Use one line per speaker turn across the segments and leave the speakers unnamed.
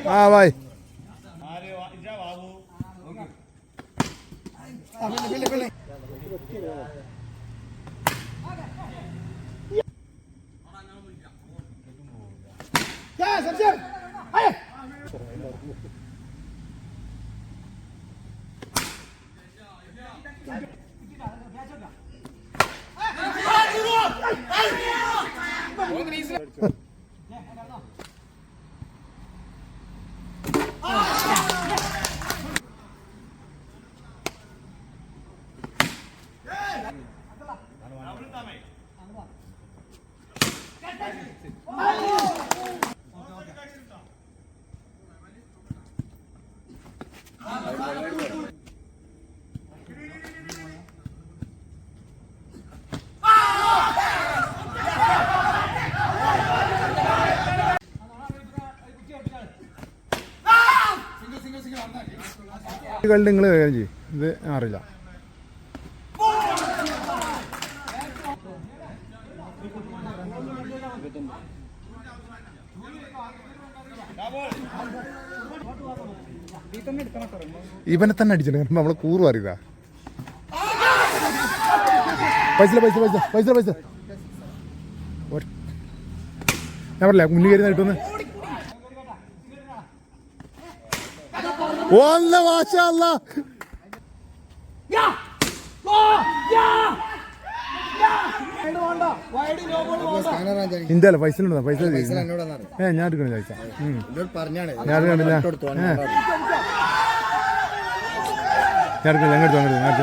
हाँ भाई നിങ്ങൾ കൈകാര്യം ചെയ്യും. ഇത് അറിയില്ല. ഇവനെ തന്നെ അടിച്ചിട്ട് നമ്മളെ കൂറ് അറിയുക. പൈസ പൈസ പൈസ പൈസ പൈസ ഞാൻ പറഞ്ഞില്ല മുന്നിൽ കയറി കിട്ടുമെന്ന്. والله ما شاء الله ഇന്ത്യല്ല പൈസ പൈസ ഞാൻ എടുക്കണ ചോദിച്ചാ ഞാൻ എടുക്കണില്ല അങ്ങോട്ട്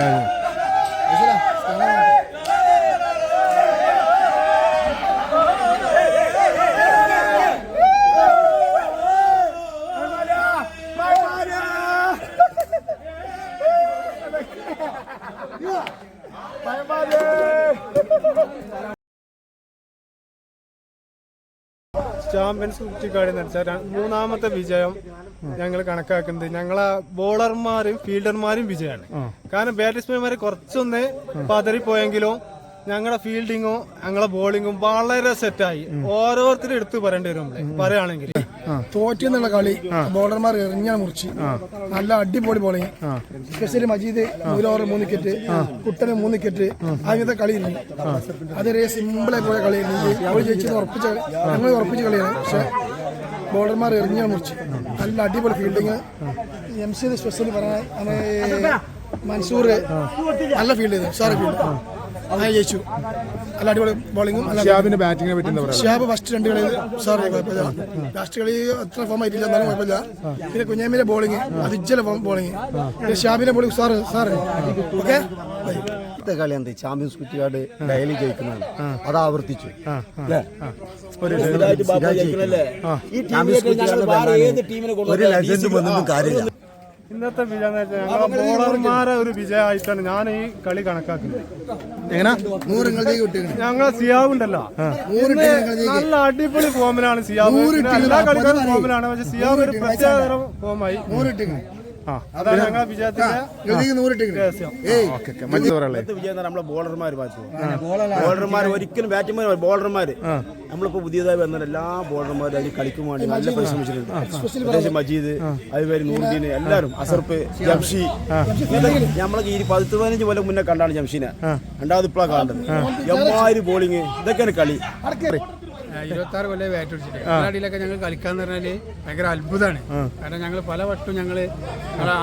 ചാമ്പ്യൻസ് കുറ്റിക്കാട് എന്ന് വെച്ചാൽ മൂന്നാമത്തെ വിജയം ഞങ്ങൾ കണക്കാക്കുന്നത് ഞങ്ങളെ ബോളർമാരും ഫീൽഡർമാരും വിജയമാണ്. കാരണം ബാറ്റ്സ്മാൻമാരെ കുറച്ചൊന്ന് പതറിപ്പോയെങ്കിലും ഞങ്ങളുടെ ഫീൽഡിങ്ങും ഞങ്ങളെ ബോളിങ്ങും വളരെ സെറ്റായി. ഓരോരുത്തരും എടുത്ത് പറയേണ്ടി വരും. പറയുകയാണെങ്കിൽ
തോറ്റെന്നുള്ള കളി ബോളർമാർ എറിഞ്ഞാൽ മുറിച്ച് നല്ല അടിപൊളി bowling. Specially Majeed 1 over 3 wicket, കുട്ടന് 3 വിക്കറ്റ്. അങ്ങനത്തെ കളിയിരുന്നു. അതൊരു സിമ്പിളായി പോയ കളിയായിരുന്നു. അവർ ജയിച്ചത് ഞങ്ങൾ ഉറപ്പിച്ച കളിയാണ്. പക്ഷെ ബോളർമാർ എറിഞ്ഞാൽ മുറിച്ച് നല്ല അടിപൊളി ഫീൽഡിങ്. MC സ്പെഷ്യലി പറഞ്ഞാൽ മൻസൂർ നല്ല ഫീൽഡ് ചെയ്തു. ഉഷാറ് ഫീൽഡ് അങ്ങനെ ജയിച്ചു. നല്ല അടിപൊളി ബോളിങ്ങും.
ഷിഹാബിന്റെ ബാറ്റിങ്ങിനെ പറ്റി
ഷിഹാബ് ഫസ്റ്റ് 2 കളിയിൽ സാറേ കുഴപ്പമില്ല. ലാസ്റ്റ് കളി അത്ര ഫോം ആയിട്ടില്ല, എന്നാലും കുഴപ്പമില്ല. പിന്നെ കുഞ്ഞാമിന്റെ ബോളിങ് അതിജ്ജല ബോളിങ്. പിന്നെ ഷിഹാബിന്റെ ബോളിങ് സാറ് ഓക്കെ.
കളി എന്ത് ചാമ്പ്യൻസ് കുറ്റിക്കാട് ഡെയിലി ജയിക്കുന്നതാണ്. അത് ആവർത്തിച്ചു. ഒരു ലെജൻഡ് വന്നിട്ടും കാര്യമില്ല.
ഇന്നത്തെ വിജയം എന്ന് വെച്ചാൽ ഞങ്ങളെ ബോളർമാരെ ഒരു വിജയമായിട്ടാണ് ഞാൻ ഈ കളി കണക്കാക്കുന്നത്. ഞങ്ങളെ സിയാബ് ഉണ്ടല്ലോ, നല്ല അടിപൊളി ഫോമിലാണ് സിയാബ്. എല്ലാ കളിക്കാരും ഫോമിലാണ്. പക്ഷെ സിയാബ് ഒരു പ്രത്യേക ഫോമായി. അതാണ് ഞങ്ങളെ വിജയത്തിന്റെ
വിജയം. നമ്മളെ ബോളർമാർ ബോളർമാർ ഒരിക്കലും ബാറ്റ്മാർ ബോളർമാർ നമ്മളിപ്പോ പുതിയതായി വന്ന എല്ലാ ബോളർമാരും അതിൽ കളിക്കും വേണ്ടി നല്ല പരിശ്രമിച്ചിട്ടുണ്ട്. പ്രത്യേകിച്ച് മജീദ്, അതുപോലെ നൂറുദ്ദീൻ, എല്ലാവരും അസർഫ്, ജംഷി. നമ്മളൊക്കെ 10-15 കൊല്ലം മുന്നേ കണ്ടാണ് ജംഷീനെ. രണ്ടാമത് ഇപ്പോഴാണ് കാണുന്നത്. എമ്മാതിരി ബോളിങ്. ഇതൊക്കെയാണ് കളി.
26 കൊല്ലം ബാറ്റ് പിടിച്ചിട്ട് അടിയിലൊക്കെ ഞങ്ങൾ കളിക്കാന്ന് പറഞ്ഞാല് ഭയങ്കര അത്ഭുതമാണ്. കാരണം ഞങ്ങൾ പല വട്ടവും ഞങ്ങള്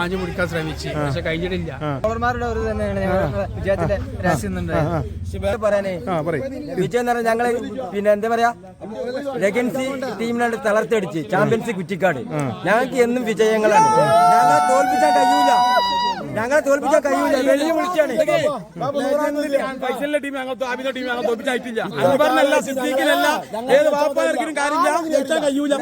ആഞ്ഞു മുടിക്കാൻ ശ്രമിച്ചു, പക്ഷെ കഴിഞ്ഞിട്ടില്ല.
ബോളർമാരുടെ ഒരു തന്നെയാണ് ഞങ്ങളുടെ വിജയത്തിന്റെ രഹസ്യം പറയാനേ. വിജയം എന്ന് പറഞ്ഞാൽ ഞങ്ങള് പിന്നെ എന്താ പറയാ ലെഗൻസി ടീമിനാണ് തളർത്തടിച്ച് ചാമ്പ്യൻസ് കുറ്റിക്കാട്. ഞങ്ങൾക്ക് എന്നും വിജയങ്ങളാണ്. ഞങ്ങളെ തോൽപ്പിച്ചാൽ കഴിയൂല. വെള്ളി വിളിച്ചാണ്.
ടീം ഞങ്ങൾ തോൽപ്പിച്ചായിട്ടില്ല. അൻവറിനല്ല, സിദ്ദീഖിനല്ല, ഏത് വാപ്പാർക്കും കാര്യമില്ല. കഴിയൂല.